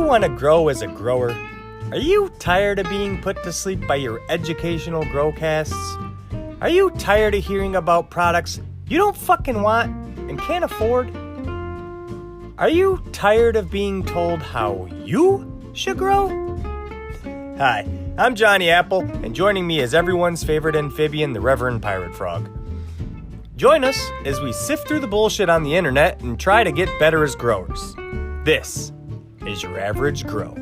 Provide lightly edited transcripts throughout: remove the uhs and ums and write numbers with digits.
want to grow as a grower? Are you tired of being put to sleep by your educational growcasts? Are you tired of hearing about products you don't fucking want and can't afford? Are you tired of being told how you should grow? Hi, I'm Johnny Apple, and joining me is everyone's favorite amphibian, the Reverend Pirate Frog. Join us as we sift through the bullshit on the internet and try to get better as growers. This is your average grow.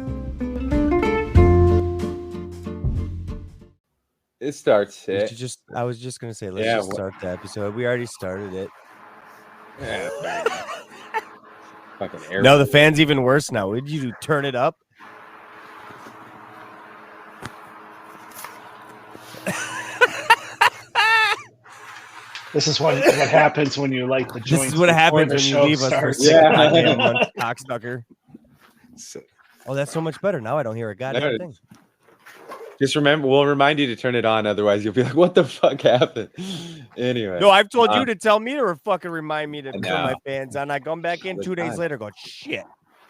It starts it. I was just gonna say, let's start the episode. We already started it. Yeah, fucking no, the fan's even worse now. Would you turn it up? This is what happens when you light the joint. This is what happens when you leave us for 6 goddamn months, cocksucker. Oh, that's so much better. Now I don't hear a goddamn thing. Just remember, we'll remind you to turn it on. Otherwise, you'll be like, what the fuck happened? Anyway. No, I've told you to tell me to fucking remind me to turn my fans on. I come back in 2 days later going, shit.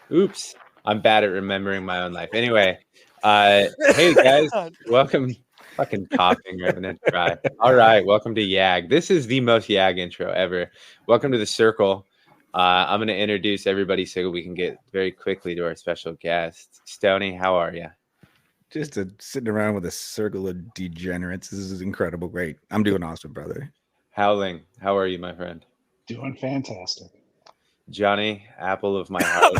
Oops. I'm bad at remembering my own life. Anyway, hey, guys. Welcome. Fucking coughing, Reverend. Try. All right. Welcome to YAG. This is the most YAG intro ever. Welcome to the circle. I'm going to introduce everybody so we can get very quickly to our special guest. Stoney, how are you? Just sitting around with a circle of degenerates. This is incredible. Great. I'm doing awesome, brother. Howling, how are you, my friend? Doing fantastic. Johnny, apple of my heart.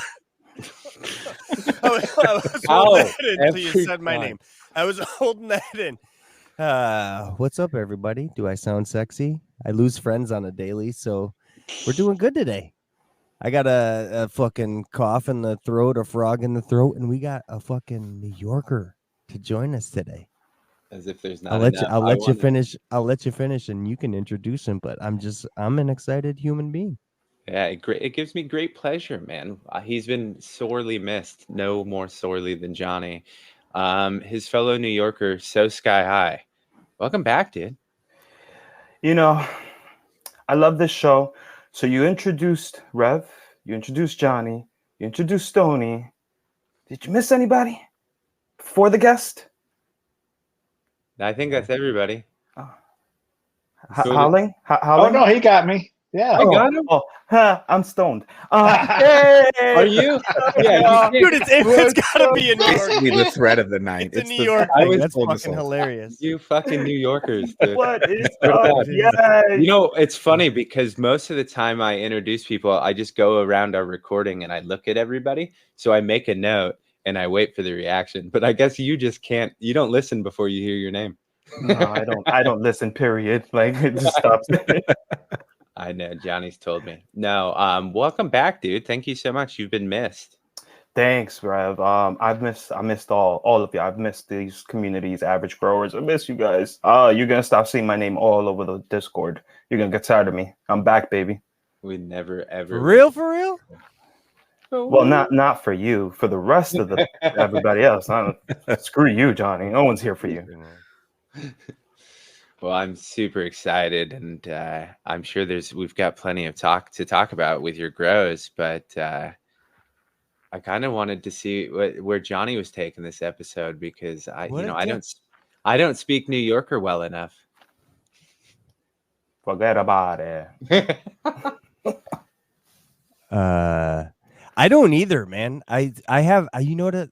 I was holding that in until you said my name. I was holding that in. What's up, everybody? Do I sound sexy? I lose friends on a daily, so we're doing good today. I got a fucking cough in the throat, a frog in the throat, and we got a fucking New Yorker to join us today. As if there's not. I'll let you finish. I'll let you finish, and you can introduce him. But I'm an excited human being. Yeah, it gives me great pleasure, man. He's been sorely missed. No more sorely than Johnny. His fellow New Yorker, Soskyhigh. Welcome back, dude. You know, I love this show. So you introduced Rev, you introduced Johnny, you introduced Stoney. Did you miss anybody before the guest? I think that's everybody. Howling? Oh, no, he got me. Yeah. I got him? I'm stoned. Hey! Are you? Yeah, dude, it's got to be a New York. Basically the threat of the night. It's a New York thing. That's fucking hilarious. You fucking New Yorkers, dude. What is up? Yeah. You know, it's funny because most of the time I introduce people, I just go around our recording and I look at everybody. So I make a note and I wait for the reaction. But I guess you just can't. You don't listen before you hear your name. No, I don't. I don't listen. Period. Like it just stops. I know. Johnny's told me. No. Welcome back, dude. Thank you so much. You've been missed. Thanks, Rev. I missed all of you. I've missed these communities, average growers. I miss you guys. You're gonna stop seeing my name all over the Discord. You're gonna get tired of me. I'm back, baby. We never ever. For real? Well, not for you. For the rest of the everybody else. Screw you, Johnny. No one's here for you. Well, I'm super excited, and I'm sure we've got plenty of to talk about with your grows, but I kind of wanted to see where Johnny was taking this episode because I don't speak New Yorker well enough. Forget about it. I don't either, man. I have you know what?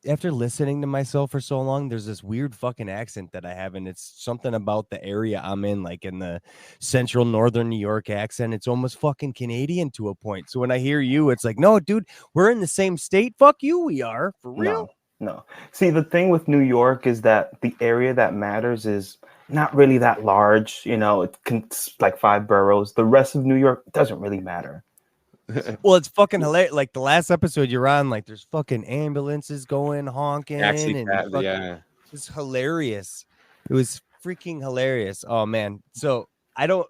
After listening to myself for so long, there's this weird fucking accent that I have, and it's something about the area I'm in, like in the central northern New York accent. It's almost fucking Canadian to a point. So when I hear you, it's like, no, dude, we're in the same state. Fuck you, we are for real. No. See, the thing with New York is that the area that matters is not really that large. You know, it's like 5 boroughs. The rest of New York doesn't really matter. Well, it's fucking hilarious. Like the last episode you're on, like there's fucking ambulances going honking. It's hilarious. It was freaking hilarious. Oh man. So I don't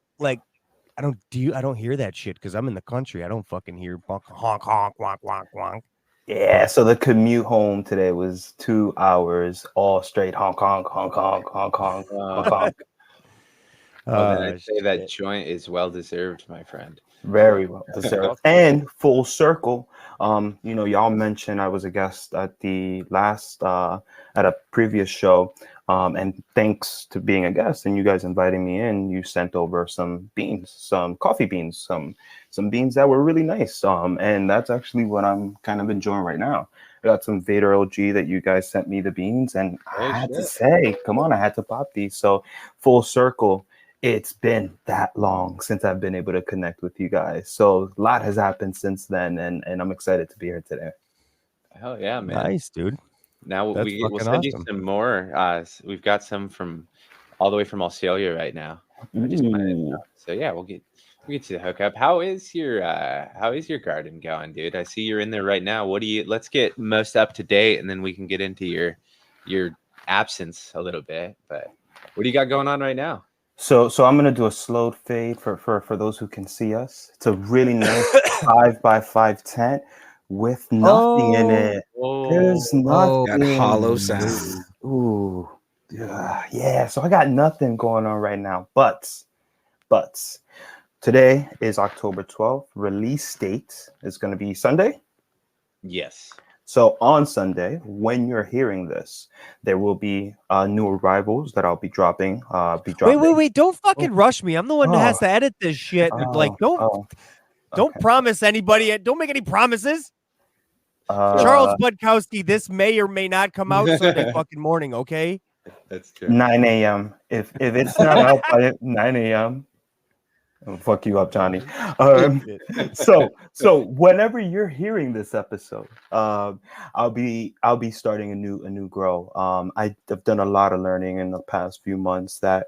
hear that shit because I'm in the country. I don't fucking hear honk honk wonk wonk wonk. Yeah. So the commute home today was 2 hours, all straight honk honk honk honk honk honk honk honk. I'd say that joint is well deserved, my friend. Very well deserved. And full circle. Y'all mentioned I was a guest at the last at a previous show. And thanks to being a guest and you guys inviting me in, you sent over some beans, some coffee beans, some beans that were really nice. And that's actually what I'm kind of enjoying right now. I got some Vader LG that you guys sent me the beans, and I had to say, come on, I had to pop these. So full circle, it's been that long since I've been able to connect with you guys. So a lot has happened since then, and I'm excited to be here today. Hell yeah, man. Nice, dude. Now That's we'll fucking send you awesome. some more. We've got some from all the way from Australia right now. I just wanted to, so yeah, we'll get you the hookup. How is your garden going, dude? I see you're in there right now. Let's get most up to date, and then we can get into your absence a little bit. But what do you got going on right now? So I'm gonna do a slow fade for those who can see us. It's a really nice 5x5 tent with nothing in it. There's nothing. Got hollow sound. Ooh, yeah. So I got nothing going on right now. But today is October 12th. Release date is going to be Sunday. Yes. So on Sunday, when you're hearing this, there will be new arrivals that I'll be dropping. Wait! Don't fucking rush me. I'm the one that has to edit this shit. Don't promise anybody. Don't make any promises. Charles Budkowski, this may or may not come out Sunday fucking morning. Okay. That's true. 9 a.m. If it's not out by 9 a.m. I'll fuck you up, Johnny. So whenever you're hearing this episode, I'll be starting a new grow. I've done a lot of learning in the past few months that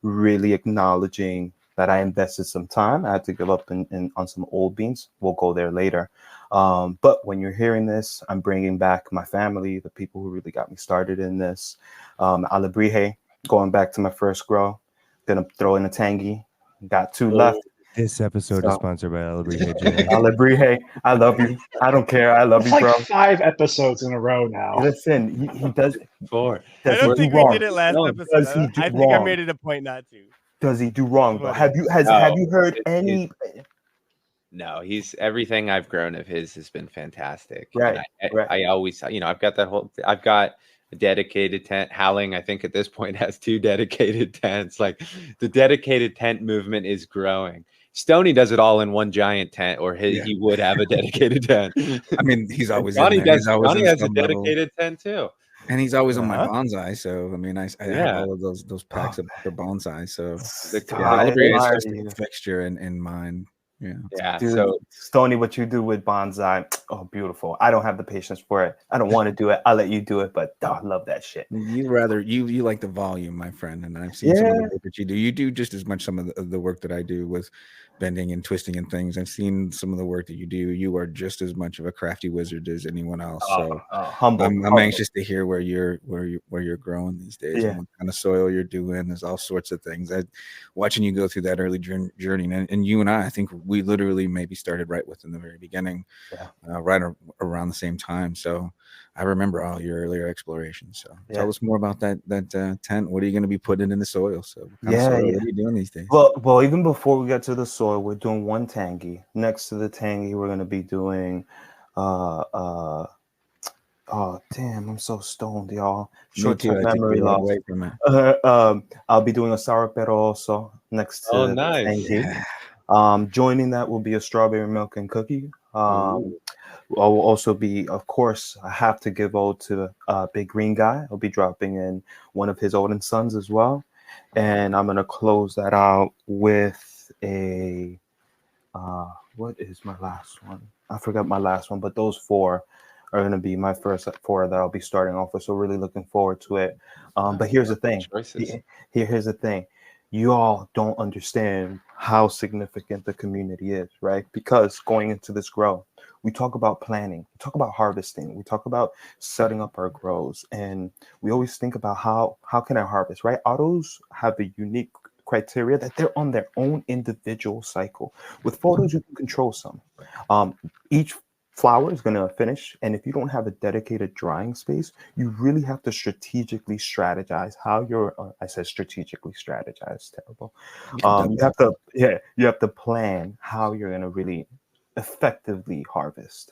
really acknowledging that I invested some time. I had to give up on some old beans. We'll go there later. But when you're hearing this, I'm bringing back my family, the people who really got me started in this. Alebrije, going back to my first grow. Gonna throw in a tangy. Got 2 left. This episode is sponsored by Alebrije. Alebrije, I love you. I don't care. I love It's you, like bro. 5 episodes in a row now. Listen, he does. 4. I don't think we did it last Does episode. he I do think I wrong? made it a point not to. Does he do wrong? Bro? Have you heard any? No, everything I've grown of his has been fantastic. Right. I always, I've got a dedicated tent. Howling, I think at this point has 2 dedicated tents. Like the dedicated tent movement is growing. Stoney does it all in one giant tent, or he would have a dedicated tent. I mean, he's always Johnny in there. Johnny has a dedicated tent too. And he's always on my bonsai, so I mean, I Yeah. have all of those packs of the bonsai. So Yeah, it's just a fixture in mind. Yeah. Dude, So Stoney, what you do with bonsai, oh, beautiful. I don't have the patience for it. I don't want to do it. I'll let you do it, but I love that shit. You like the volume, my friend, and I've seen some of the work that you do. You do just as much some of the work that I do with bending and twisting and things. I've seen some of the work that you do. You are just as much of a crafty wizard as anyone else. So humble. I'm anxious to hear where you're growing these days and what kind of soil you're doing. There's all sorts of things. Watching you go through that early journey, and you and I think we literally maybe started right within the very beginning, right around the same time. So I remember all your earlier explorations. So tell us more about that tent. What are you going to be putting in the soil? So what are you doing these days? Well, even before we get to the soil, we're doing one tangy. Next to the tangy, we're going to be doing oh damn, I'm so stoned, y'all. Short-term memory loss. I'll be doing a sour pero also next to the tangy. Joining that will be a strawberry milk and cookie. I will also be, of course, I have to give ode to Big Green Guy. I'll be dropping in one of his Odin sons as well. And I'm going to close that out with a, what is my last one? I forgot my last one, but those 4 are going to be my first 4 that I'll be starting off with. So really looking forward to it. But here's the thing. Here's the thing. You all don't understand how significant the community is, right? Because going into this grow, we talk about planning, we talk about harvesting, we talk about setting up our grows, and we always think about how can I harvest, right? Autos have a unique criteria that they're on their own individual cycle. With photos, you can control some. Each flower is going to finish, and if you don't have a dedicated drying space, you really have to strategically strategize how you're I said strategically strategize, terrible. You have to plan how you're going to really effectively harvest.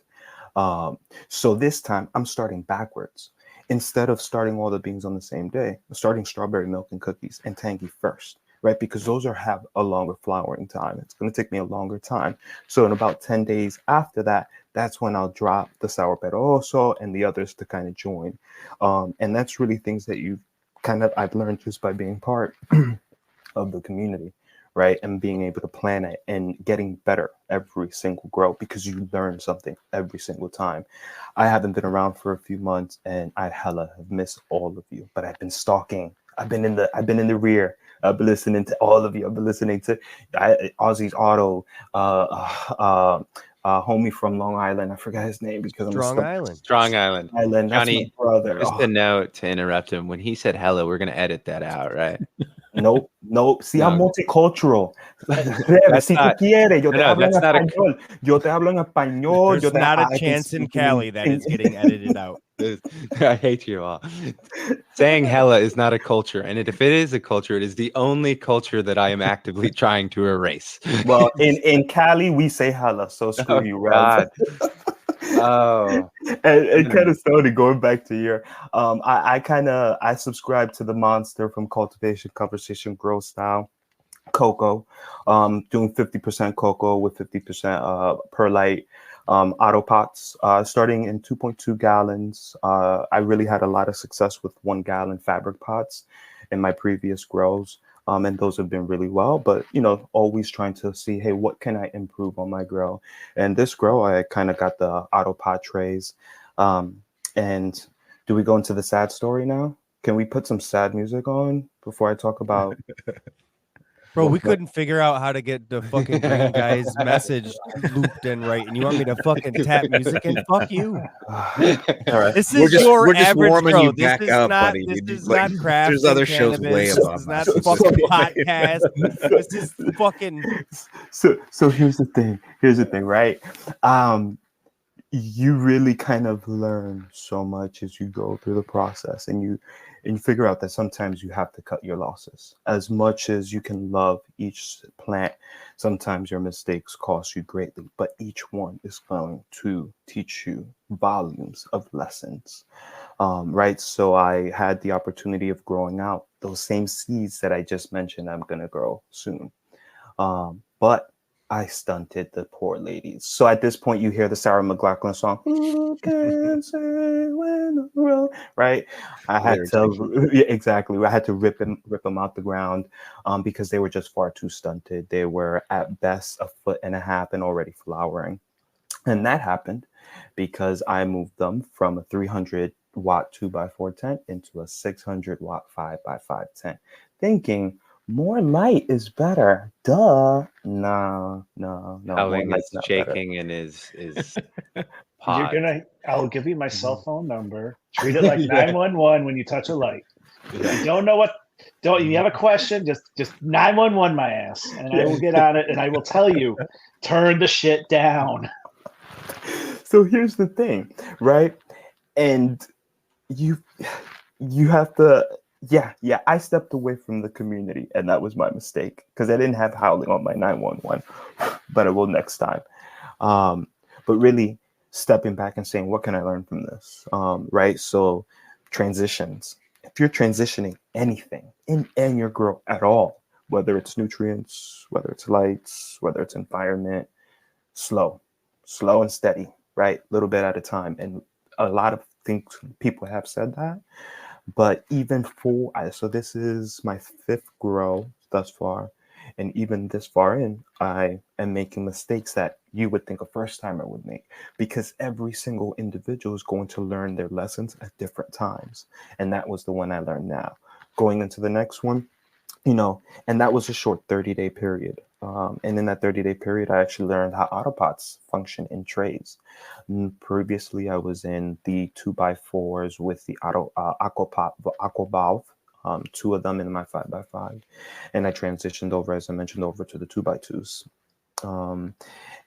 So this time I'm starting backwards. Instead of starting all the beans on the same day, I'm starting strawberry milk and cookies and tangy first, right? Because those have a longer flowering time. It's going to take me a longer time. So in about 10 days after that, that's when I'll drop the sour peroso and the others to kind of join. And that's really things that I've learned just by being part of the community, right? And being able to plan it and getting better every single grow, because you learn something every single time. I haven't been around for a few months and I hella have missed all of you, but I've been stalking. I've been in the rear. I've been listening to all of you. I've been listening to Ozzy's Auto, homie from Long Island. I forgot his name because Strong Island. Strong Island. Island. That's Johnny, my brother. Just a note to interrupt him. When he said hello, we're going to edit that out, right? Nope. See, I'm No. multicultural. That's Si not- tú quieres, yo te no, hablo en that's not a- español. Yo te hablo en español. There's not a chance in Cali that is getting edited out. I hate you all. Saying hella is not a culture, and if it is a culture, it is the only culture that I am actively trying to erase. Well, in Cali, we say hella, so screw you, Rev. God. Oh, and kind of started going back to your I subscribe to the monster from Cultivation Conversation Grow Style cocoa, doing 50% cocoa with 50% perlite, auto pots, starting in 2.2 gallons. I really had a lot of success with 1 gallon fabric pots in my previous grows. And those have been really well, but always trying to see, hey, what can I improve on my grow? And this grow, I kind of got the auto pot trays. And do we go into the sad story now? Can we put some sad music on before I talk about? Bro, we couldn't figure out how to get the fucking green guy's message looped in right, and you want me to fucking tap music in? Fuck you. All right. This is your average warming grow. you This back is up, not. buddy. This You- is like, not craft. there's other shows way above This is not us. fucking podcast. This is fucking. So here's the thing, right? You really kind of learn so much as you go through the process, and you figure out that sometimes you have to cut your losses. As much as you can love each plant, sometimes your mistakes cost you greatly, but each one is going to teach you volumes of lessons, right? So I had the opportunity of growing out those same seeds that I just mentioned I'm going to grow soon. But I stunted the poor ladies. So at this point, you hear the Sarah McLachlan song, "Who can say when the road," right? I had to, yeah, exactly. I had to rip them out the ground because they were just far too stunted. They were at best 1.5 feet and already flowering. And that happened because I moved them from a 300-watt 2x4 tent into a 600-watt 5x5 tent, thinking, more light is better. Duh. No. Howling is shaking in his pod. I'll give you my cell phone number. Treat it like 911 when you touch a light. If you don't know you have a question, just 911 my ass, and I will get on it and I will tell you, turn the shit down. So here's the thing, right? And you have to. Yeah, I stepped away from the community, and that was my mistake because I didn't have howling on my 911, but I will next time. But really stepping back and saying, what can I learn from this? Right? So transitions. If you're transitioning anything in your grow at all, whether it's nutrients, whether it's lights, whether it's environment, slow and steady, right? A little bit at a time. And a lot of people have said that. But even so this is my 5th grow thus far. And even this far in, I am making mistakes that you would think a first timer would make, because every single individual is going to learn their lessons at different times. And that was the one I learned now. Going into the next one, and that was a short 30-day period. And in that 30-day period, I actually learned how autopots function in trays. Previously, I was in the 2x4s with the Aquavalve, 2 of them in my 5x5. And I transitioned over, as I mentioned, over to the 2x2s.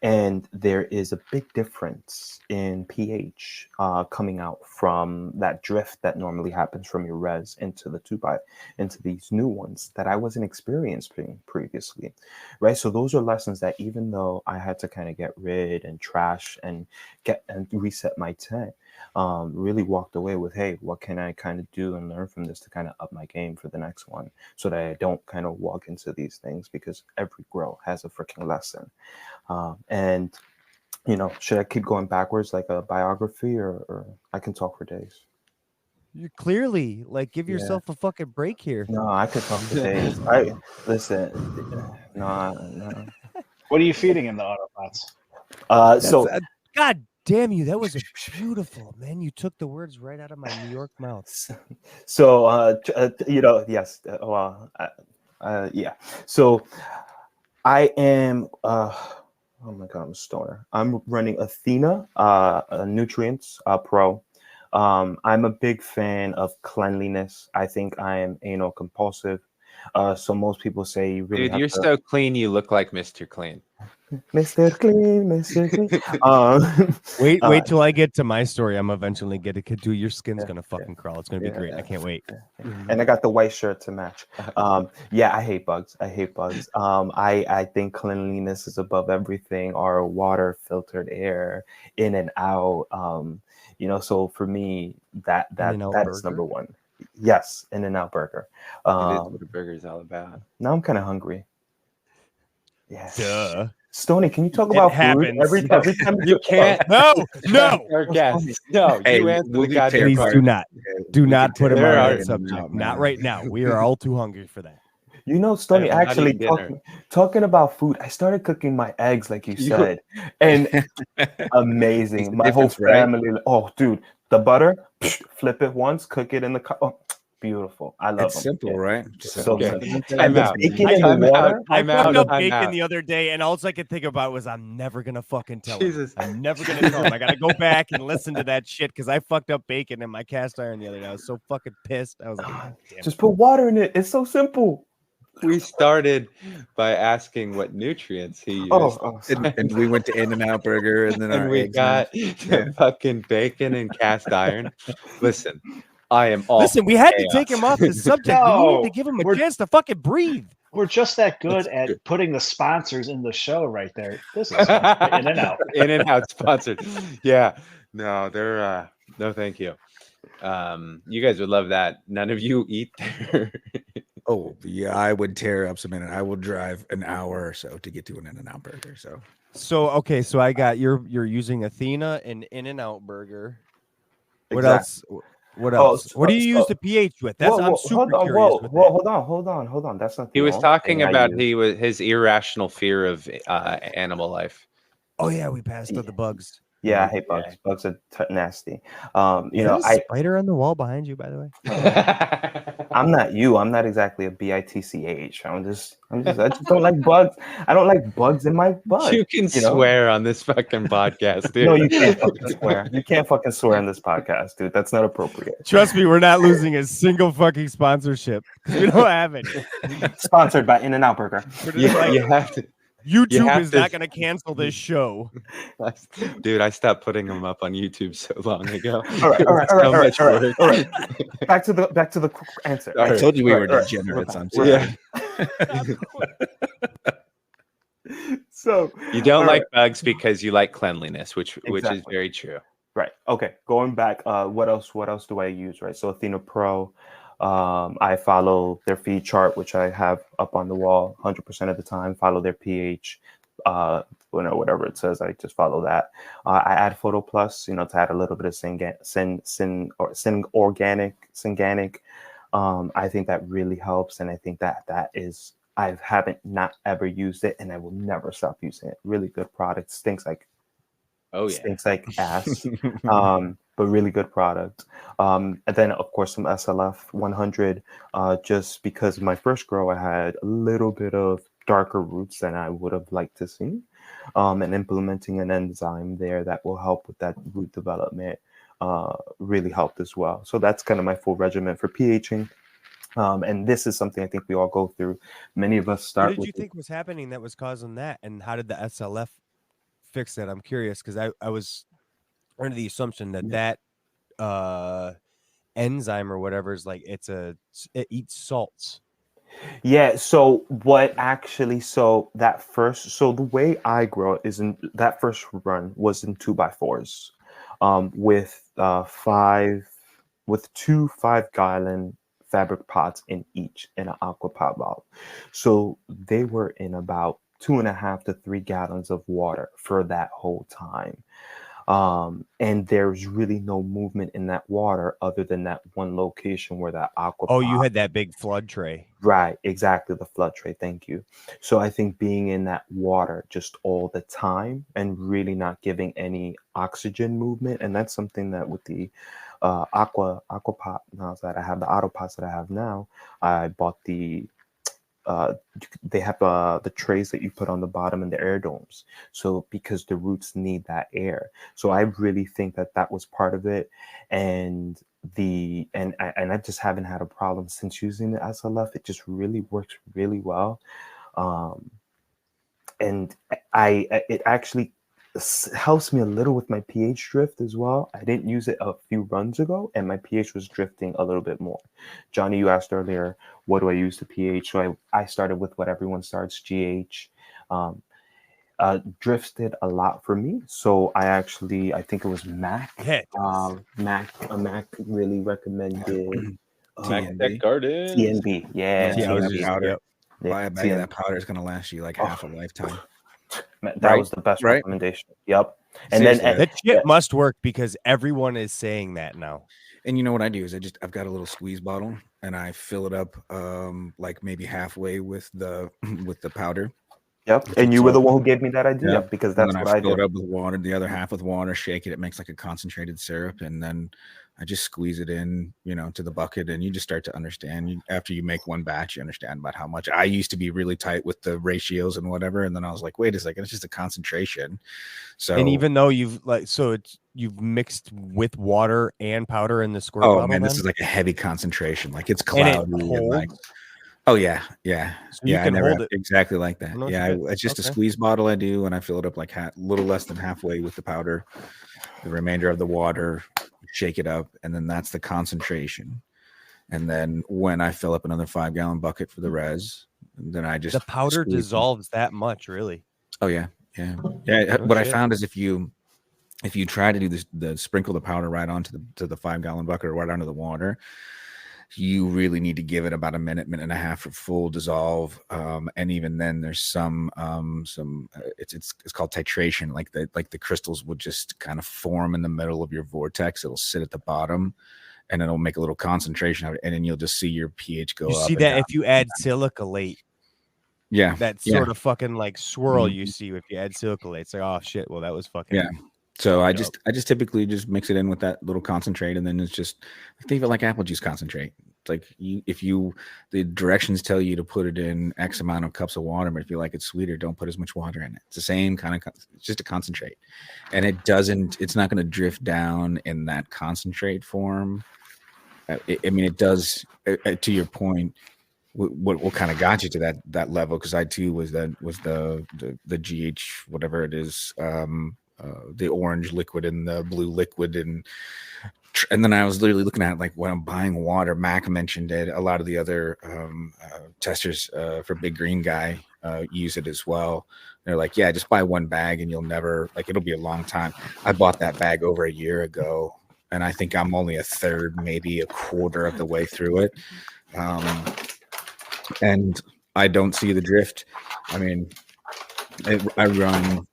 And there is a big difference in pH coming out from that drift that normally happens from your res into the 2x into these new ones that I wasn't experiencing previously, right? So those are lessons that even though I had to kind of get rid and trash and get and reset my tent, really walked away with, hey, what can I kind of do and learn from this to kind of up my game for the next one, so that I don't kind of walk into these things, because every grow has a freaking lesson. And should I keep going backwards like a biography, or I can talk for days? You clearly give yourself a fucking break here. No, I could talk for days. Listen. No. What are you feeding in the Autobots? God damn you, that was beautiful, man. You took the words right out of my New York mouth. So, yes. Yeah. So I am, oh my God, I'm a stoner. I'm running Athena Nutrients Pro. I'm a big fan of cleanliness. I think I am anal compulsive. So most people say you really Dude, you're so clean, you look like Mr. Clean. Mr. Clean, Mr. Clean. Wait till I get to my story. I'm eventually gonna do. Your skin's gonna fucking crawl. It's gonna be great. I can't wait. And I got the white shirt to match. Yeah, I hate bugs. I think cleanliness is above everything. Our water, filtered air, in and out. So for me, that is number one. Yes, In-N-Out Burger. It is what a burger is all about. Now I'm kind of hungry. Yeah. Duh. Stoney, can you talk about food every time? You can't. No. Our guests. No. Hey, you answer we'll the do goddamn Please part. do not put him There on are- that subject. Not right now. We are all too hungry for that. Stoney, I'm not actually eating dinner. talking about food, I started cooking my eggs like you said. And amazing. My whole family. Right? Oh, dude, the butter, flip it once, cook it in the cup. Oh, beautiful. I love it's them. simple, right? So Okay. simple. I'm out. Bacon in the water. I fucked up bacon the other day, and all I could think about was I'm never gonna fucking tell him. I'm never gonna tell him. I gotta go back and listen to that shit because I fucked up bacon in my cast iron the other day. I was so fucking pissed. I was like, damn. Just put water in it. It's so simple. We started by asking what nutrients he used. And we went to In-N-Out Burger, and then we got fucking bacon and cast iron. Listen, I am all. Listen, we had to take him off the subject. We needed to give him a chance to fucking breathe. We're just that good at putting the sponsors in the show right there. This is In-N-Out. In-N-Out sponsored. Yeah. No, they're no, thank you. You guys would love that. None of you eat there. Oh yeah, I would tear up some In-N-Out. I will drive an hour or so to get to an In-N-Out Burger. So I got you're using Athena and In-N-Out Burger. What else? What do you use the pH with? I'm super curious. Hold on. That's not. He was talking about his irrational fear of animal life. Oh yeah, we passed on the bugs. Yeah, I hate bugs. Yeah. Bugs are nasty. Spider on the wall behind you, by the way. I'm not you. I'm not exactly a bitch. I just don't like bugs. I don't like bugs in my butt. You can swear on this fucking podcast, dude. No, you can't fucking swear. You can't fucking swear on this podcast, dude. That's not appropriate. Trust me, we're not losing a single fucking sponsorship. We don't have any. Sponsored by In-N-Out Burger. You have to. YouTube is not going to cancel this show. Dude, I stopped putting them up on YouTube so long ago. All right. Back to the answer. I told you we were degenerates on yeah. So you don't like bugs because you like cleanliness, which is very true. Right. Okay. Going back, what else do I use? Right. So Athena Pro. I follow their feed chart, which I have up on the wall 100% of the time. Follow their pH, whatever it says. I just follow that. I add Photo Plus, to add a little bit of Synganic. I think that really helps, and I think that is. I haven't not ever used it, and I will never stop using it. Really good product. Stinks like ass. But really good product. And then, of course, some SLF 100, just because my first grow, I had a little bit of darker roots than I would have liked to see. And implementing an enzyme there that will help with that root development really helped as well. So that's kind of my full regimen for pHing. And this is something I think we all go through. Many of us start What did with you think was happening that was causing that, and how did the SLF fix that? I'm curious because I was under the assumption that enzyme or whatever is like it eats salts. Yeah, so what actually, so the way I grow is in that first run was in 2x4s, with two 5-gallon fabric pots in each in an aqua pot valve. So they were in about 2.5 to 3 gallons of water for that whole time. And there's really no movement in that water other than that one location where that aqua Oh, pot. you had that big flood tray. Right, exactly, the flood tray. Thank you. So I think being in that water just all the time and really not giving any oxygen movement, and that's something that with the aqua pot now that I have, the auto pots that I have now, I bought they have the trays that you put on the bottom in the air domes. So because the roots need that air. So I really think that was part of it. And I just haven't had a problem since using the SLF. It just really works really well. And it actually helps me a little with my pH drift as well. I didn't use it a few runs ago, and my pH was drifting a little bit more. Johnny, you asked earlier, what do I use the pH? So I started with what everyone starts, GH. Drifted a lot for me, so I think it was Mac. Mac really recommended Mac Garden. TNB. Yeah, TNB powder. Yeah, Buy a bag of that powder is going to last you like half a lifetime. That was the best recommendation. Yep. And Seriously, then that shit must work because everyone is saying that now. And you know what I do is I've got a little squeeze bottle and I fill it up like maybe halfway with the powder. Yep. And you were the one who gave me that idea because that's what I fill do. it up with water, the other half with water, shake it. It makes like a concentrated syrup, and then I just squeeze it in, to the bucket, and you just start to understand. After you make one batch, you understand about how much. I used to be really tight with the ratios and whatever, and then I was like, wait a second, it's just a concentration. So, and even though you've mixed with water and powder in the squirt bottle, man, this is like a heavy concentration. Like it's cloudy and like. Oh yeah. So I never hold it exactly like that. It's just a squeeze bottle I do, and I fill it up like a little less than halfway with the powder, the remainder of the water, shake it up, and then that's the concentration. And then when I fill up another 5-gallon bucket for the res, then I just the powder dissolves that much, really. Oh yeah. What I found is if you try to do this, sprinkle the powder right onto the 5-gallon bucket or right onto the water, you really need to give it about a minute and a half for full dissolve. And even then there's some it's called titration. Like the crystals will just kind of form in the middle of your vortex. It'll sit at the bottom and it'll make a little concentration of it. And then you'll just see your pH go up. You see that if you add silicalate. Yeah. That sort of fucking like swirl you see if you add silicalate. It's like, oh shit, well that was fucking So I just typically just mix it in with that little concentrate, and then it's just think of it like apple juice concentrate. It's like the directions tell you to put it in X amount of cups of water, but if you like it sweeter, don't put as much water in it. It's the same kind of, it's just a concentrate, and it's not going to drift down in that concentrate form. It does. To your point, what kind of got you to that level? Because I too was the GH whatever it is. The orange liquid and the blue liquid, and then I was literally looking at it like when I'm buying water. Mac mentioned it. A lot of the other testers for Big Green Guy use it as well. They're like, yeah, just buy one bag and you'll never it'll be a long time. I bought that bag over a year ago, and I think I'm only a third, maybe a quarter of the way through it, and I don't see the drift. I mean, I run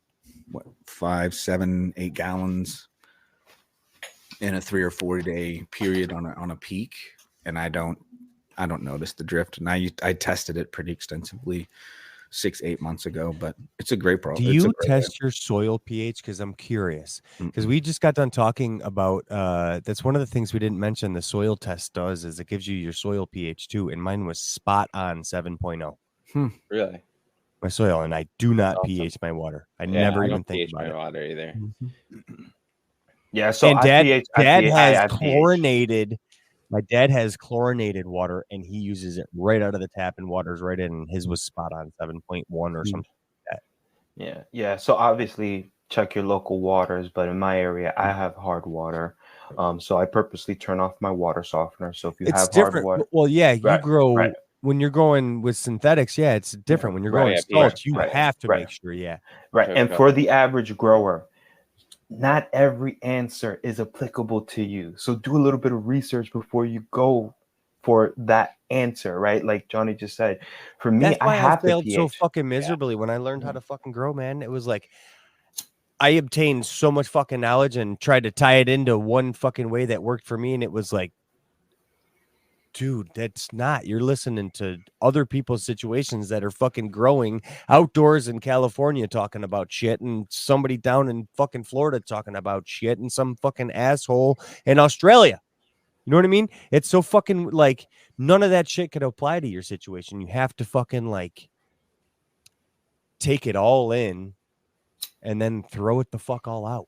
5, 7, 8 gallons in a 3 or 4 day period on a peak, and I don't notice the drift. And I tested it pretty extensively 6-8 months ago, but it's a great problem. Do you test your soil pH? Because I'm curious, because we just got done talking about that's one of the things we didn't mention the soil test does is it gives you your soil pH too, and mine was spot on 7.0. Really? My soil, and I do not pH my water. I never even think about my it. water either. Yeah, so and dad has chlorinated My dad has chlorinated water, and he uses it right out of the tap and waters right in. And his was spot on 7.1 or something like that. Yeah. So obviously, check your local waters. But in my area, I have hard water. So I purposely turn off my water softener. So if you It's have different. hard water, Well, yeah, you Right, grow right. when you're going with synthetics. Yeah, it's different. When you're Right, growing yeah, salt, you right, have to right. make sure. Yeah. right. And Okay. for the average grower, not every answer is applicable to you. So do a little bit of research before you go for that answer, right? Like Johnny just said. For me, That's I why I have the failed so pH. fucking miserably when I learned how to fucking grow, man. It was like I obtained so much fucking knowledge and tried to tie it into one fucking way that worked for me, and it was like, dude, that's not. You're listening to other people's situations that are fucking growing outdoors in California talking about shit, and somebody down in fucking Florida talking about shit, and some fucking asshole in Australia. You know what I mean? It's so fucking like none of that shit could apply to your situation. You have to fucking like take it all in and then throw it the fuck all out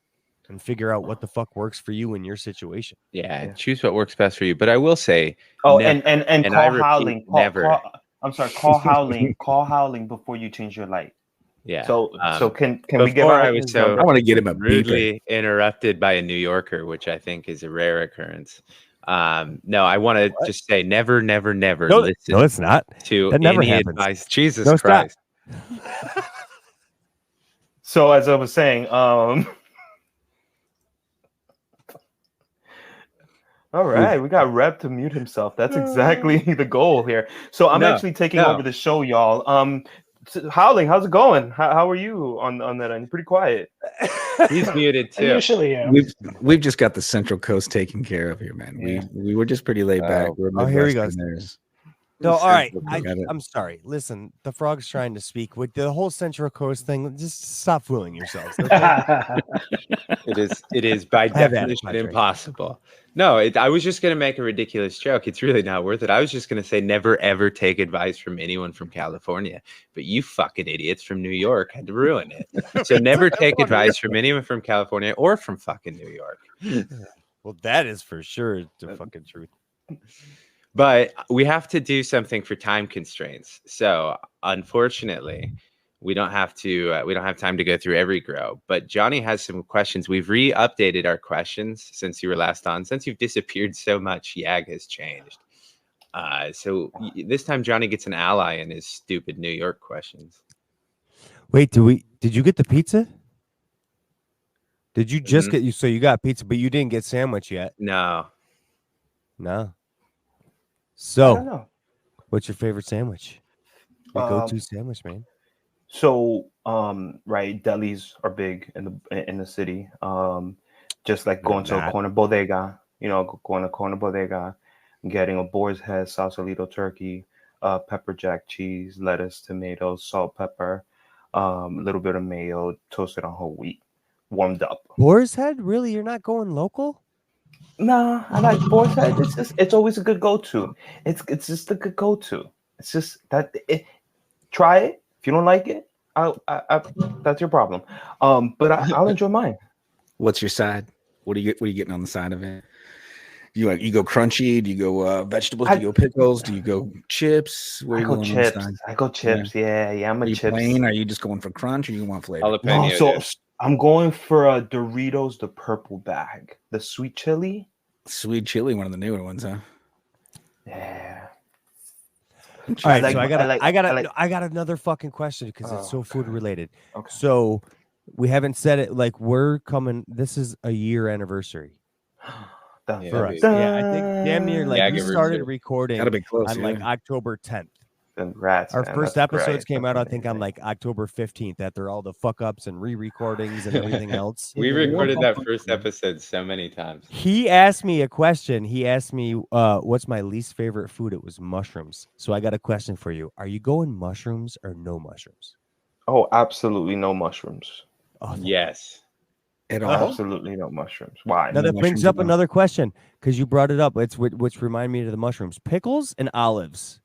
and figure out what the fuck works for you in your situation. Yeah, choose what works best for you. But I will say, Oh, never, and I call repeat, howling. never. I'm sorry, call howling. Call howling before you change your light. Yeah. So can we give before out I was his so number? I want to get him a beeper. rudely interrupted by a New Yorker, which I think is a rare occurrence. No, I want to just say never listen No, it's not. to That never any happens. advice. Jesus No, stop. Christ. So as I was saying, all right, we got Reb to mute himself. That's exactly the goal here. So I'm actually taking over the show, y'all. Howling, how's it going? How are you on that end? Pretty quiet. He's muted I too. usually am. We've just got the Central Coast taken care of here, man. Yeah. We were just pretty laid back. We're Oh, here he goes. Midwesterners. No, all right. Got it. I'm sorry. Listen, the frog's trying to speak with the whole Central Coast thing. Just stop fooling yourselves. Okay? It is by Have at it, definition Patrick. impossible. No, I was just going to make a ridiculous joke. It's really not worth it. I was just going to say never ever take advice from anyone from California, but you fucking idiots from New York had to ruin it. So never take advice from anyone from California or from fucking New York. Well, that is for sure the fucking truth. But we have to do something for time constraints. So unfortunately, we don't have time to go through every grow. But Johnny has some questions. We've re-updated our questions since you were last on. Since you've disappeared so much, Yag has changed. So this time Johnny gets an ally in his stupid New York questions. Wait, did you get the pizza? Did you just get you? So you got pizza, but you didn't get sandwich yet. No. No. I don't So, know. what's your favorite sandwich? Your go-to sandwich, man. So right, delis are big in the city. Just like going to a corner bodega, going to corner bodega, getting a boar's head, sausalito turkey, pepper jack cheese, lettuce, tomatoes, salt, pepper, a little bit of mayo, toasted on whole wheat, warmed up. Boar's Head? Really? You're not going local? Nah, I like boar's head. It's always a good go-to. It's just a good go-to. It's just that try it. If you don't like it, that's your problem. But I'll enjoy mine. What's your side? What are you getting on the side of it? You go crunchy? Do you go vegetables? Do you go pickles? Do you go chips? Where I you go going on chips. the side? I go chips. Yeah. I'm Are a you chips. plain? Are you just going for crunch, or you want flavor? Jalapeno. No, so I'm going for a Doritos, the purple bag, the sweet chili. Sweet chili, one of the newer ones, huh? Yeah. All right, like- so I I got another fucking question because it's so food related. Okay. So we haven't said it. Like we're coming. This is a year anniversary Dun, for us. dude. Yeah, I think damn near like we started recording Gotta be close. on like October 10th. Congrats, Our man. first That's episodes great. came That's out, I think, on amazing. like October 15th after all the fuck ups and re-recordings and everything else. We recorded that first episode so many times. He asked me a question. He asked me, what's my least favorite food? It was mushrooms. So I got a question for you. Are you going mushrooms or no mushrooms? Oh, absolutely no mushrooms. Oh, Yes. At all? Absolutely no mushrooms. Why? now that brings mushrooms up at all. another question because you brought it up. It's which remind me of the mushrooms. Pickles and olives.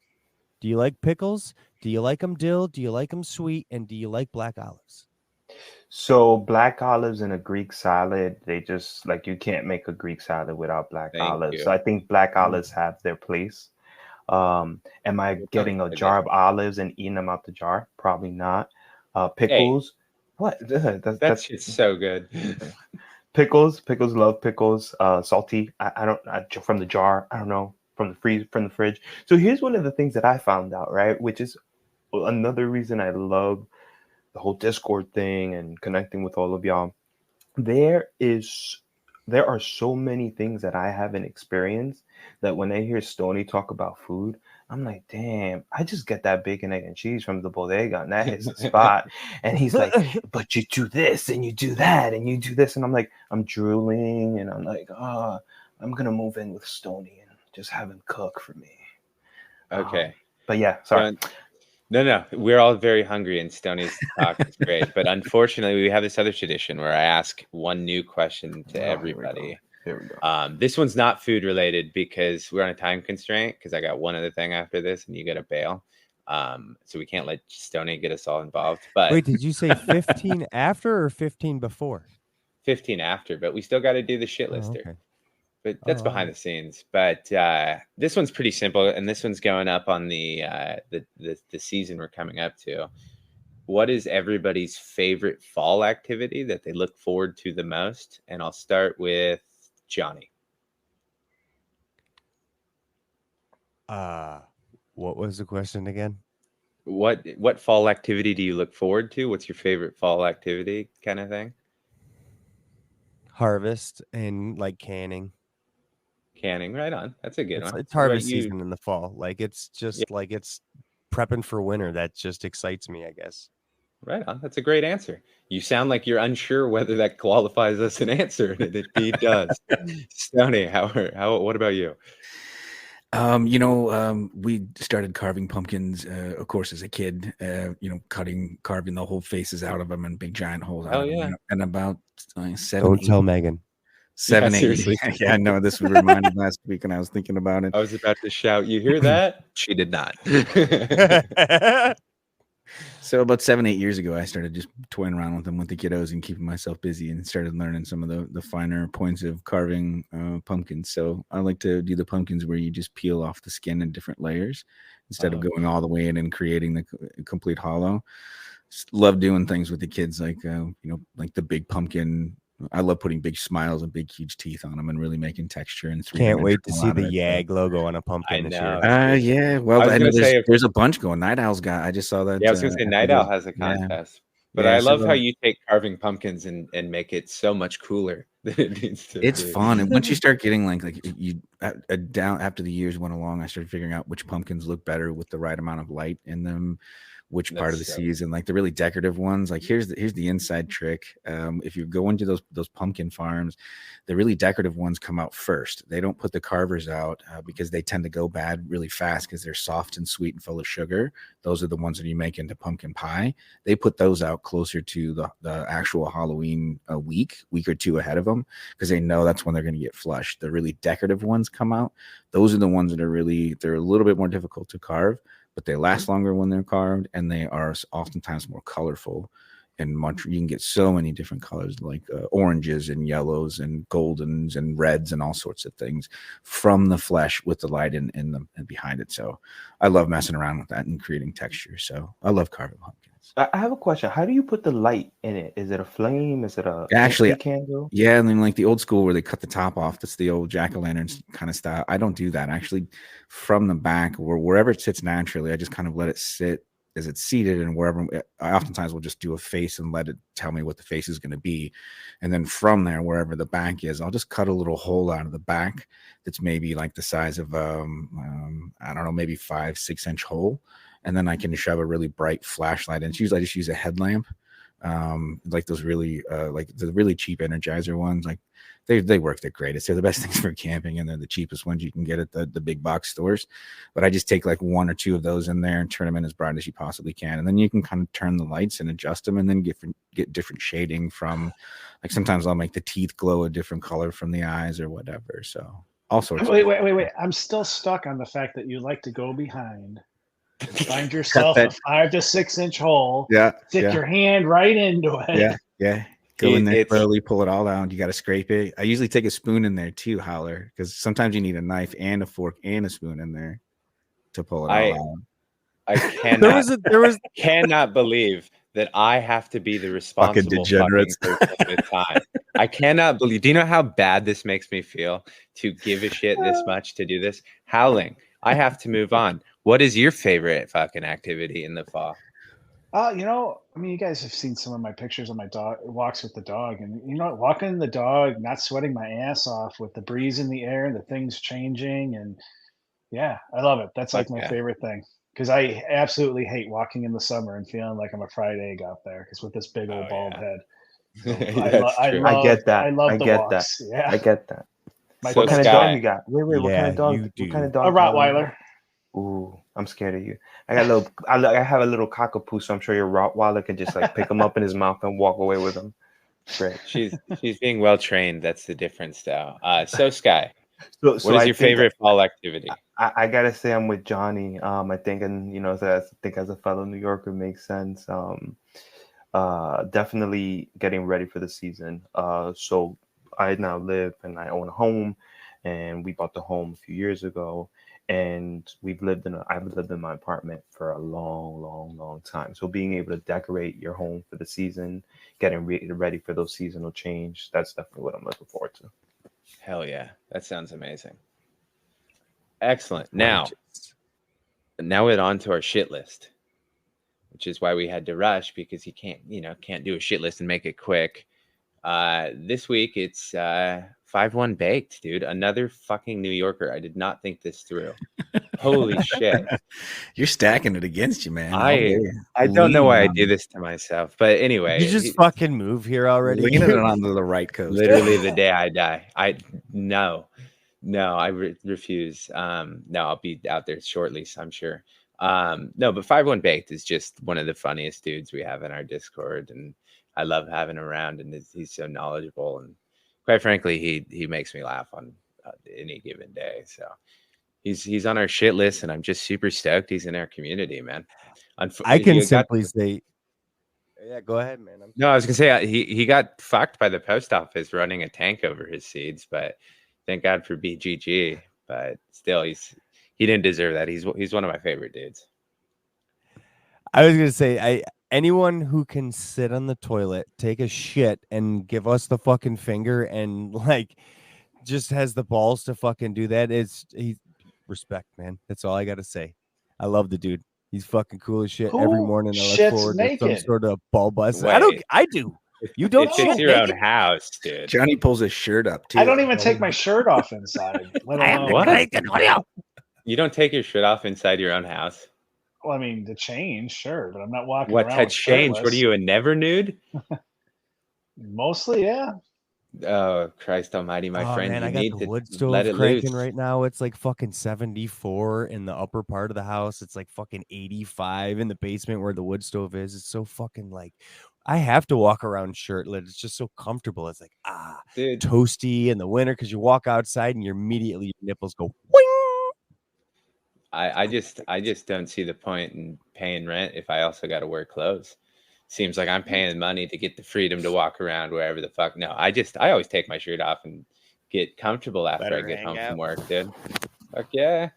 Do you like pickles? Do you like them dill? Do you like them sweet? And do you like black olives? So black olives in a Greek salad, they just like you can't make a Greek salad without black Thank olives. you. So I think black olives have their place. Am I getting a jar of olives and eating them out the jar? Probably not. Pickles. What? That's shit's so good. Pickles. Love pickles. Salty. From the jar. I don't know. From the fridge. So here's one of the things that I found out, right? Which is another reason I love the whole Discord thing and connecting with all of y'all. There are so many things that I haven't experienced that when I hear Stoney talk about food, I'm like, damn, I just get that bacon, egg, and cheese from the bodega, and that hits the spot. And he's like, but you do this, and you do that, and you do this. And I'm like, I'm drooling, and I'm like, I'm going to move in with Stoney and just have him cook for me. Okay. But yeah, sorry. No, we're all very hungry, and Stoney's talk is great. But unfortunately, we have this other tradition where I ask one new question to everybody. Here we go. This one's not food related because we're on a time constraint. Because I got one other thing after this, and you got to bail. So we can't let Stoney get us all involved. But wait, did you say 15 after or 15 before? 15 after, but we still got to do the shit lister. Okay. But that's behind the scenes. But this one's pretty simple, and this one's going up on the season we're coming up to. What is everybody's favorite fall activity that they look forward to the most? And I'll start with Johnny. What was the question again? What fall activity do you look forward to? What's your favorite fall activity kind of thing? Harvest and like canning. Canning, right on. That's a good one. It's harvest season in the fall. Like it's just like it's prepping for winter. That just excites me, I guess. Right on. That's a great answer. You sound like you're unsure whether that qualifies as an answer, and it indeed does. Stoney, what about you? We started carving pumpkins, of course, as a kid. Carving the whole faces out of them and big giant holes. Oh yeah. And about 7. Don't tell Megan. 7, 8. Seriously. Yeah, no, this was reminded last week when I was thinking about it. I was about to shout, you hear that? She did not. So about 7, 8 years ago, I started just toying around with them with the kiddos and keeping myself busy, and started learning some of the finer points of carving pumpkins. So I like to do the pumpkins where you just peel off the skin in different layers instead of going all the way in and creating the complete hollow. Just love doing things with the kids, like like the big pumpkin. I love putting big smiles and big huge teeth on them and really making texture. And can't wait to see the YAG logo on a pumpkin this year. Yeah, well, I know there's a bunch going. Night Owl's got. I just saw that. Yeah, I was gonna say Night Owl has a contest, but I love how you take carving pumpkins and make it so much cooler than it needs to. It's fun, and once you start getting like you down after the years went along, I started figuring out which pumpkins look better with the right amount of light in them. Which part of the season, like the really decorative ones, like here's the inside trick. If you go into those pumpkin farms, the really decorative ones come out first. They don't put the carvers out because they tend to go bad really fast because they're soft and sweet and full of sugar. Those are the ones that you make into pumpkin pie. They put those out closer to the actual Halloween a week or two ahead of them because they know that's when they're going to get flushed. The really decorative ones come out. Those are the ones that they're a little bit more difficult to carve, but they last longer when they're carved, and they are oftentimes more colorful. And you can get so many different colors, like oranges and yellows and goldens and reds and all sorts of things from the flesh with the light in them and behind it. So I love messing around with that and creating texture. So I love carving pumpkins. I have a question. How do you put the light in it? Is it a flame? Is it a candle? Yeah, and then like the old school where they cut the top off. That's the old jack-o'-lantern kind of style. I don't do that. Actually, from the back or wherever it sits naturally, I just kind of let it sit as it's seated, and wherever I oftentimes will just do a face and let it tell me what the face is going to be. And then from there, wherever the back is, I'll just cut a little hole out of the back that's maybe like the size of I don't know, maybe 5-6 inch hole. And then I can shove a really bright flashlight in. It's usually I just use a headlamp, like those really like the really cheap Energizer ones. Like they work the greatest. They're the best things for camping, and they're the cheapest ones you can get at the big box stores. But I just take like 1 or 2 of those in there and turn them in as bright as you possibly can. And then you can kind of turn the lights and adjust them, and then get different shading from, like sometimes I'll make the teeth glow a different color from the eyes or whatever. So all sorts. Wait. I'm still stuck on the fact that you like to go behind Find yourself a 5 to 6 inch hole. Yeah. Stick your hand right into it. Yeah. Go in there It's- slowly, pull it all out. You got to scrape it. I usually take a spoon in there too, Howler, because sometimes you need a knife and a fork and a spoon in there to pull it all out. I cannot believe that I have to be the responsible degenerates. fucking person this time. I cannot believe. Do you know how bad this makes me feel to give a shit this much to do this? Howling. I have to move on. What is your favorite fucking activity in the fall? You guys have seen some of my pictures of my dog walks with the dog, and walking the dog, not sweating my ass off with the breeze in the air and the things changing, and yeah, I love it. That's like my favorite thing, because I absolutely hate walking in the summer and feeling like I'm a fried egg out there, because with this big old bald head. So I get that. I love I the get walks. that. Yeah. I get that. So What kind of Sky. dog you got? Wait. What kind of dog? What kind of dog? A Rottweiler. Ooh, I'm scared of you. I have a little cockapoo, so I'm sure your Rottweiler can just like pick him up in his mouth and walk away with him. Great. She's being well trained. That's the difference, though. So Sky, So what is your favorite fall activity? I gotta say I'm with Johnny. I think, and as a fellow New Yorker, makes sense. Definitely getting ready for the season. So I now live and I own a home, and we bought the home a few years ago. And I've lived in my apartment for a long time. So being able to decorate your home for the season, getting ready for those seasonal change, that's definitely what I'm looking forward to. Hell yeah, that sounds amazing. Excellent. Now we're on to our shit list, which is why we had to rush, because you can't do a shit list and make it quick. This week it's 5-1 baked, dude. Another fucking New Yorker. I did not think this through. Holy shit. You're stacking it against you, man. I don't know why I do this to myself. But anyway. You just fucking move here already. Leaning it onto the right coast. Literally the day I die. I refuse. No, I'll be out there shortly, so I'm sure. No, but 5-1 baked is just one of the funniest dudes we have in our Discord, and I love having him around, and he's so knowledgeable, and quite frankly, he makes me laugh on any given day. So he's on our shit list, and I'm just super stoked he's in our community, man. I can simply say, yeah, go ahead, man. No, I was gonna say he got fucked by the post office running a tank over his seeds, but thank God for BGG. But still, he didn't deserve that. He's one of my favorite dudes. I was gonna say, anyone who can sit on the toilet, take a shit, and give us the fucking finger, and like just has the balls to fucking do that, he's respect, man. That's all I gotta say. I love the dude. He's fucking cool as shit. Every morning I look forward to some sort of ball bust. I do. You don't shit it's your own house, dude. Johnny pulls his shirt up too. I don't even take my shirt off inside. What? You don't take your shirt off inside your own house? Well, I mean, to change, sure, but I'm not walking what around. To change? What are you, a never nude? Mostly, yeah. Oh, Christ almighty, my friend. Man, you I got need the to wood stove let it cranking loose. right now. It's like fucking 74 in the upper part of the house. It's like fucking 85 in the basement where the wood stove is. It's so fucking like, I have to walk around shirtless. It's just so comfortable. It's like, dude, toasty in the winter because you walk outside and immediately your nipples go wing. I just don't see the point in paying rent if I also got to wear clothes. Seems like I'm paying money to get the freedom to walk around wherever the fuck. No, I always take my shirt off and get comfortable after I get home from work, dude. Fuck yeah.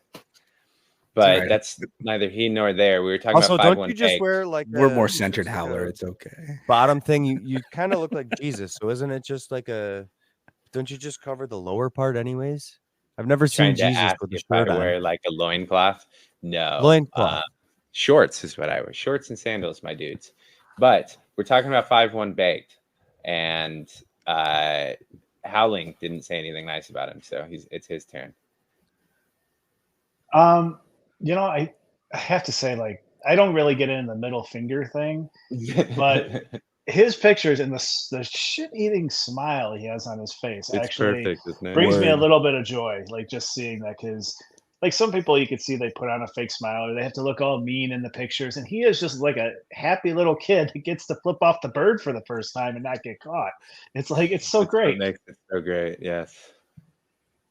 But that's neither here nor there. We were talking also, about 5-1 don't you just wear like we're more centered, Howler. It's okay. Bottom thing, you kind of look like Jesus. So isn't it just like don't you just cover the lower part anyways? I've never seen Jesus with the shirt on. Wear like a loincloth. No. Loincloth. Shorts is what I wear. Shorts and sandals, my dudes. But we're talking about 5-1 baked, and Howling didn't say anything nice about him, so it's his turn. I have to say, like, I don't really get in the middle finger thing, but his pictures and the shit-eating smile he has on his face actually perfect, brings me a little bit of joy, like just seeing that, because like some people you could see they put on a fake smile or they have to look all mean in the pictures, and he is just like a happy little kid that gets to flip off the bird for the first time and not get caught. It's like, it's so great. What makes it so great, yes.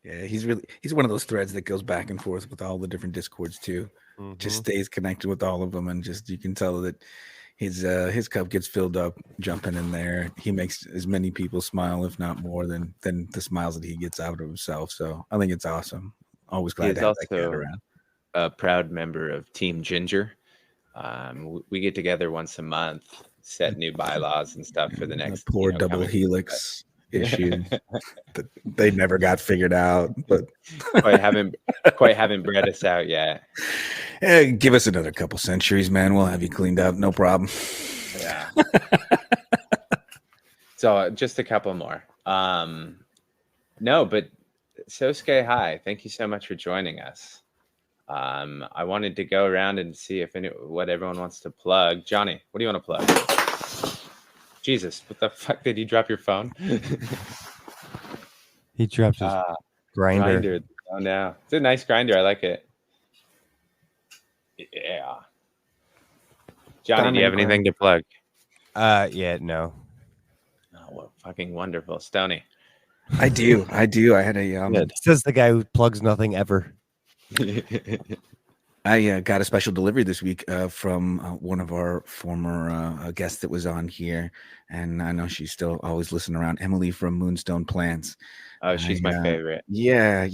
Yeah, he's one of those threads that goes back and forth with all the different discords too. just stays connected with all of them, and just you can tell that his cup gets filled up jumping in there. He makes as many people smile, if not more, than the smiles that he gets out of himself. So I think it's awesome. Always glad to have that cat around. A proud member of Team Ginger. We get together once a month, set new bylaws and stuff for the next poor double helix issue that they never got figured out, but quite haven't bred us out yet. Give us another couple centuries, man. We'll have you cleaned up, no problem. Yeah. So just a couple more. No, but Soskyhigh, thank you so much for joining us. I wanted to go around and see what everyone wants to plug. Johnny, what do you want to plug? Jesus, what the fuck, did you drop your phone? He dropped his grinder. Oh no, it's a nice grinder. I like it. Yeah. Johnny, do you have anything to plug? Yeah, no. Oh, well, fucking wonderful, Stoney. I do. I had a says the guy who plugs nothing ever. I got a special delivery this week from one of our former guests that was on here, and I know she's still always listening around. Emily from Moonstone Plants. Oh, she's my favorite. Yeah.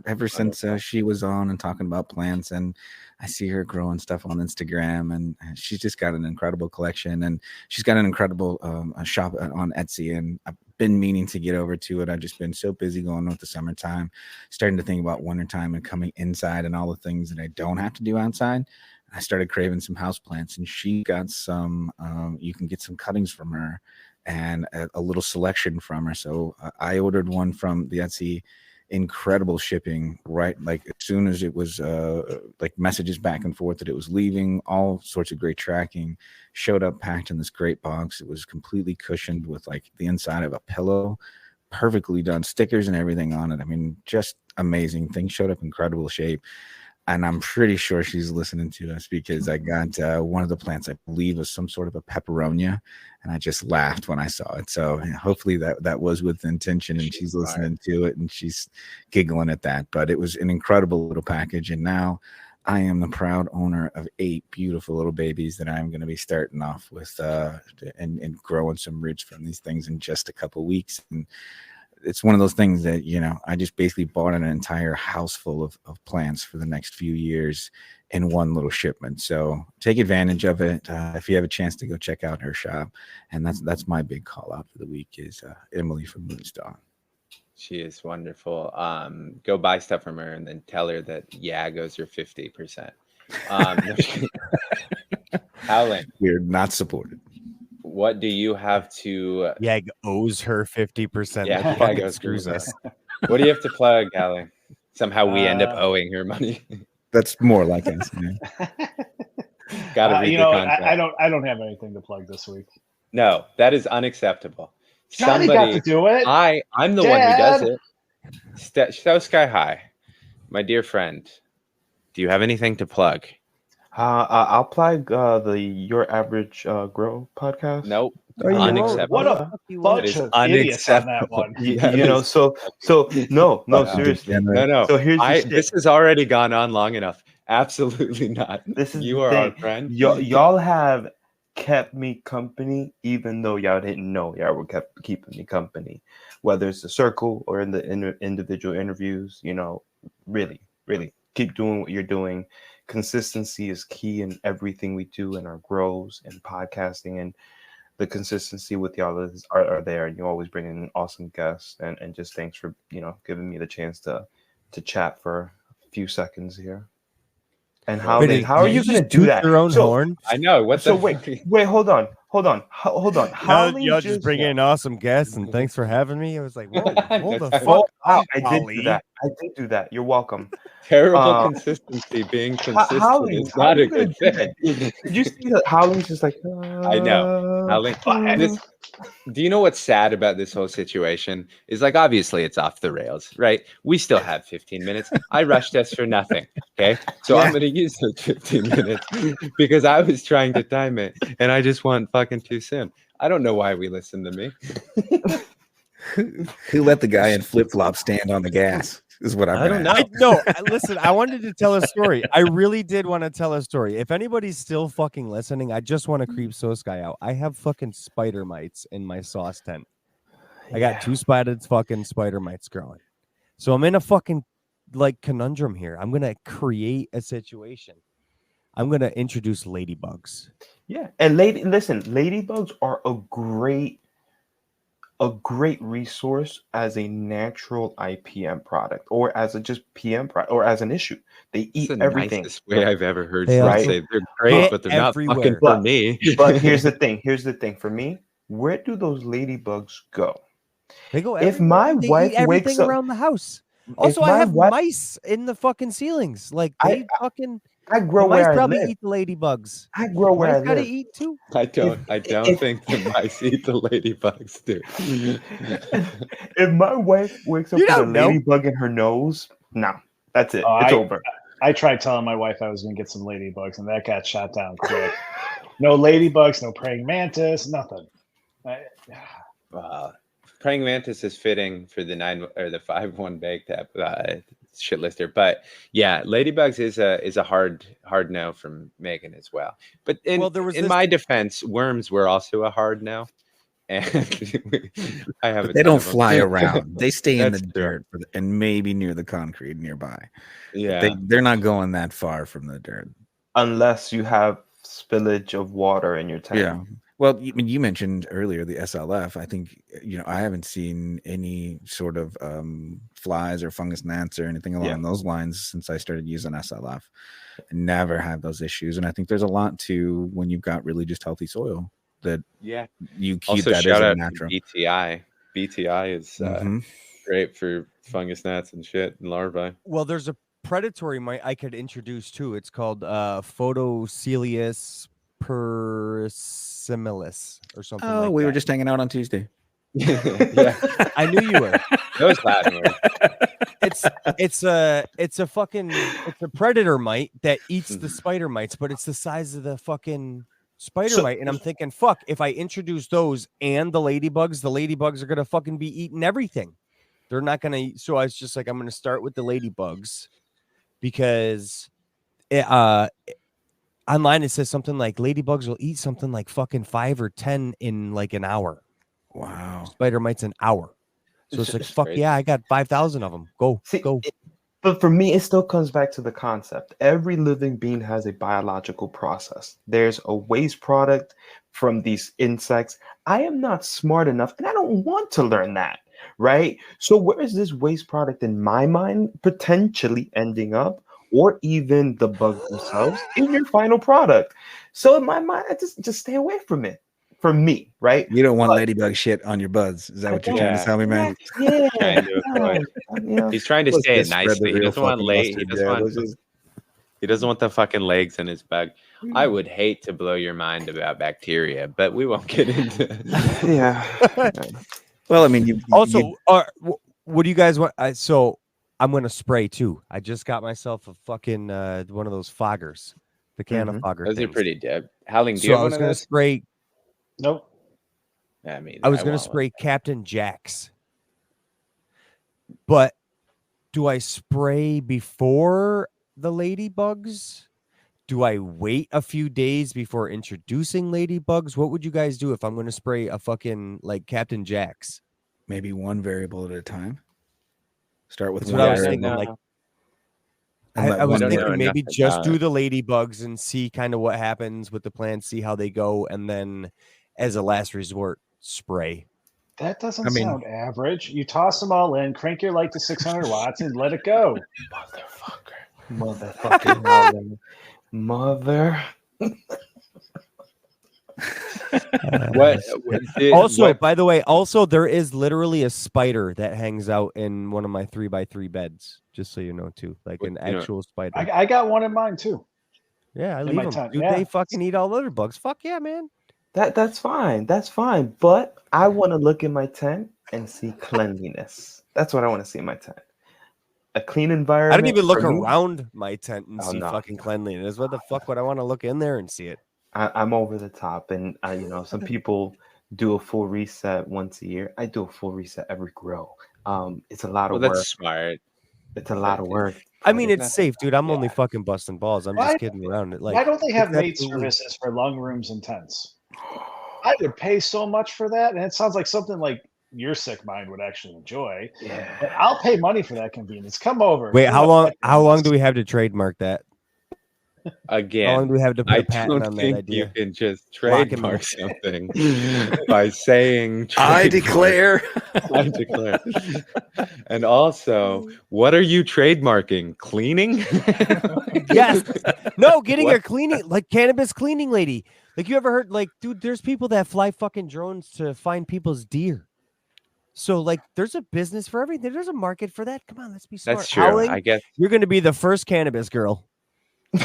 Ever since she was on and talking about plants, and I see her growing stuff on Instagram, and she's just got an incredible collection, and she's got an incredible shop on Etsy, and I've been meaning to get over to it. I've just been so busy going with the summertime, starting to think about wintertime and coming inside and all the things that I don't have to do outside. I started craving some houseplants, and she got some, you can get some cuttings from her and a little selection from her. So I ordered one from the Etsy. Incredible shipping, right? Like as soon as it was like messages back and forth that it was leaving, all sorts of great tracking, showed up packed in this great box. It was completely cushioned with like the inside of a pillow, perfectly done, stickers and everything on it. I mean, just amazing. Things showed up incredible shape. And I'm pretty sure she's listening to us, because I got one of the plants, I believe, was some sort of a peperonia, and I just laughed when I saw it. So hopefully that was with intention, and she's listening to it and she's giggling at that. But it was an incredible little package, and now I am the proud owner of 8 beautiful little babies that I'm going to be starting off with and growing some roots from these things in just a couple weeks. And it's one of those things that, you know, I just basically bought an entire house full of plants for the next few years in one little shipment. So take advantage of it. If you have a chance to go check out her shop. And that's my big call out for the week is Emily from Moonstone. She is wonderful. Go buy stuff from her and then tell her that goes your 50%. Howling. We're not supported. What do you have to? Yag owes her 50%. Yeah, that fucking screws us. What do you have to plug, Howling? Somehow we end up owing her money. That's more like us. Gotta read you the know, contract. I don't have anything to plug this week. No, that is unacceptable. Johnny got to do it. I'm the one who does it. Soskyhigh, my dear friend, do you have anything to plug? I'll plug the Your Average Grow podcast. Nope. Unacceptable. What a bunch of idiots on that one. You know, so no, seriously. No. So here's this has already gone on long enough. Absolutely not. This is you are our friend. Y'all have kept me company, even though y'all didn't know y'all were keeping me company. Whether it's the circle or in the individual interviews, you know, really keep doing what you're doing. Consistency is key in everything we do in our grows and podcasting, and the consistency with y'all are there, and you always bring in awesome guests, and just thanks for, you know, giving me the chance to chat for a few seconds here. And how are you going to do that? Your own horn? I know. Wait, hold on. Y'all just bring in awesome guests, and thanks for having me. I was like, whoa, hold the fuck up, up, I did do that. You're welcome. Terrible consistency. Being consistent is not a good thing. Did you see that Howling's just like, I know. Howling. Do you know what's sad about this whole situation? Is like, obviously it's off the rails, right? We still have 15 minutes. I rushed us for nothing. Okay. So I'm going to use those 15 minutes because I was trying to time it and I just went fucking too soon. I don't know why we listen to me. Who let the guy in flip-flops stand on the gas? Is what I'm I don't gonna know. ask. Listen, I wanted to tell a story. I really did want to tell a story. If anybody's still fucking listening, I just want to creep Soskyhigh out. I have fucking spider mites in my sauce tent. I got 2 spotted fucking spider mites growing. So I'm in a fucking like conundrum here. I'm gonna create a situation. I'm gonna introduce ladybugs. Yeah, and listen, ladybugs are a great resource as a natural IPM product, or as a just PM product, or as an issue. They eat It's the everything. nicest way I've ever heard They someone also say they're great, get but they're not fucking everywhere. for me. But here's the thing. Here's the thing. For me, where do those ladybugs go? They go If everywhere. my They wife eat everything wakes up, around the house. if Also, I my have wife, mice in the fucking ceilings. Like I they fucking I grow the mice where I probably live. eat the ladybugs. I grow where Mice I gotta live. eat too. I don't if- think the mice eat the ladybugs, dude. If my wife wakes up You with a don't know. ladybug in her nose, no, that's it. Oh, It's over. I tried telling my wife I was going to get some ladybugs, and that got shot down quick. No ladybugs, no praying mantis, nothing. Praying mantis is fitting for the 5-1 bake tap shit lister, but yeah, ladybugs is a hard no from Megan as well. But in my defense, worms were also a hard no, and I have. But they don't fly around. They stay in the That's dirt and maybe near the concrete nearby. Yeah, they're not going that far from the dirt unless you have spillage of water in your tank. Yeah. Well, you mentioned earlier the SLF. I think, I haven't seen any sort of flies or fungus gnats or anything along those lines since I started using SLF. I never have those issues. And I think there's a lot to when you've got really just healthy soil that you keep also, that shout as a out natural. BTI. BTI is great for fungus gnats and shit and larvae. Well, there's a predatory mite I could introduce too. It's called Photocelius persimilis or something like that. Oh, we were just hanging out on Tuesday. Yeah, I knew you were. Those Latin words. It's a predator mite that eats the spider mites, but it's the size of the fucking spider mite. And I'm thinking, fuck, if I introduce those and the ladybugs are gonna fucking be eating everything. They're not gonna eat. So I was just like, I'm gonna start with the ladybugs because online it says something like ladybugs will eat something like fucking 5 or 10 in like an hour. Wow. Spider mites an hour. So it's like, fuck crazy. yeah, I got 5,000 of them. Go. But for me, it still comes back to the concept. Every living being has a biological process. There's a waste product from these insects. I am not smart enough, and I don't want to learn that, right? So where is this waste product in my mind potentially ending up, or even the bugs themselves in your final product? So in my mind, I just stay away from it. For me, right? You don't want ladybug shit on your buds. Is that what you're trying to tell me, man? Yeah. He's trying to say it nicely. He doesn't want He doesn't want the fucking legs in his bug. I would hate to blow your mind about bacteria, but we won't get into it. Yeah. Well, I mean, what do you guys want? So I'm going to spray too. I just got myself a fucking one of those foggers, the can of fogger. Those things. are pretty dope. Howling, do So you I have was one of going to those? spray. Nope. I mean, I was going to spray Captain Jack's. But do I spray before the ladybugs? Do I wait a few days before introducing ladybugs? What would you guys do if I'm going to spray a fucking like Captain Jack's? Maybe one variable at a time. Start with That's one what I was variable. thinking. Like, and let I was one thinking enough maybe just about do it. the ladybugs and see kind of what happens with the plants, see how they go, and then as a last resort, spray. That doesn't sound average. You toss them all in, crank your light to 600 watts, and let it go. Motherfucking mother. By the way, there is literally a spider that hangs out in one of my 3x3 beds, just so you know too, like an actual spider. I got one in mine too. Yeah, I in leave my them. tent, Dude, yeah. they fucking eat all other bugs. Fuck yeah, man. That's fine. That's fine. But I want to look in my tent and see cleanliness. That's what I want to see in my tent. A clean environment. I don't even look for me. around my tent and see fucking cleanliness. What the fuck would I want to look in there and see it? I'm over the top, and some people do a full reset once a year. I do a full reset every grow. It's a lot of work. That's smart. It's a lot of work. I mean, it's Nothing. safe, dude. I'm Yeah. only fucking busting balls. I'm Why- just kidding around. It like Why don't they have it's maid absolutely- services for lung rooms and tents? I would pay so much for that, and it sounds like something like your sick mind would actually enjoy. But Yeah. I'll pay money for that convenience. Come over. Wait, Come how up long? back to How long this. do we have to trademark that? How long Again, do we have to put I a patent don't on that think idea? you can just Lock him trademark something by saying I trademark. declare. I declare. And also, what are you trademarking? Cleaning? Yes. No, getting What? your cleaning, like cannabis cleaning lady. Like, you ever heard, like, dude, there's people that fly fucking drones to find people's deer. So, like, there's a business for everything. There's a market for that. Come on, let's be smart. That's true. Howling, I guess you're going to be the first cannabis girl.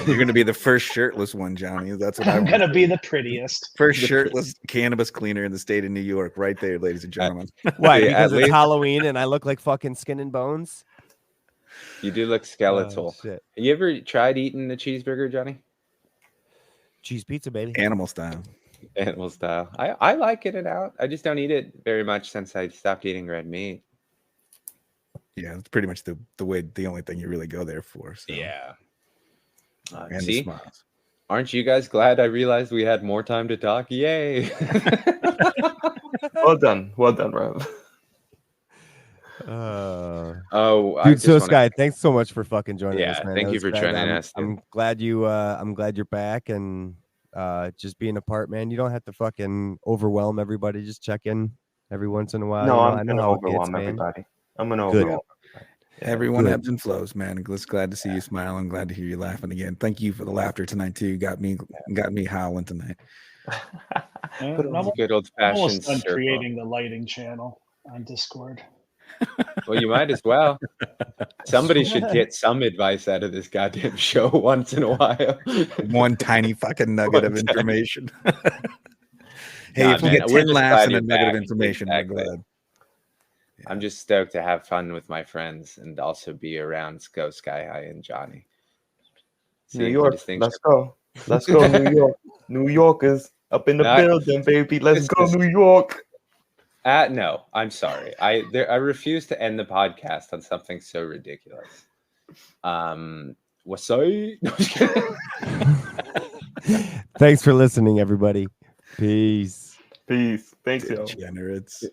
You're going to be the first shirtless one, Johnny. That's what I'm I'm gonna be the prettiest. First shirtless cannabis cleaner in the state of New York, right there, ladies and gentlemen. Why? See, Because at it's least- Halloween and I look like fucking skin and bones? you do look skeletal. Shit. You ever tried eating the cheeseburger, Johnny? Cheese pizza, baby. Animal style. Animal style. I like it out. I just don't eat it very much since I stopped eating red meat. Yeah, it's pretty much the only thing you really go there for. So. Yeah. And the See, smiles. aren't you guys glad I realized we had more time to talk? Yay! Well done, Rev. Oh, I Dude, just so wanna- Sky, thanks so much for fucking joining Yeah, us, man. thank That you was for rad. joining I'm- us, dude. I'm glad you're back and just being a part, man. You don't have to fucking overwhelm everybody. Just check in every once in a while. No, you know, I'm I know gonna how it gets, overwhelm man. everybody. I'm gonna Good. overwhelm. Everyone Good. ebbs and flows, man. Just glad to see you smiling. Glad to hear you laughing again. Thank you for the laughter tonight too. Got me howling tonight. But I'm Good old I'm fashioned almost done circle. creating the lighting channel on Discord. Well, you might as well. Somebody should get some advice out of this goddamn show once in a while. One tiny fucking nugget of One tiny- information. Hey, Nah, if we man, get we're 10 just laughs glad and a you're nugget of back. information, Exactly. we're glad. I'm just stoked to have fun with my friends and also be around Soskyhigh and Johnny. New See, York, distinction. let's go, New York. New Yorkers up in the Not- building, baby. Let's this go, is- New York. No, I'm sorry. I refuse to end the podcast on something so ridiculous. What's up? Thanks for listening, everybody. Peace. Peace. Thanks, yo. Degenerates.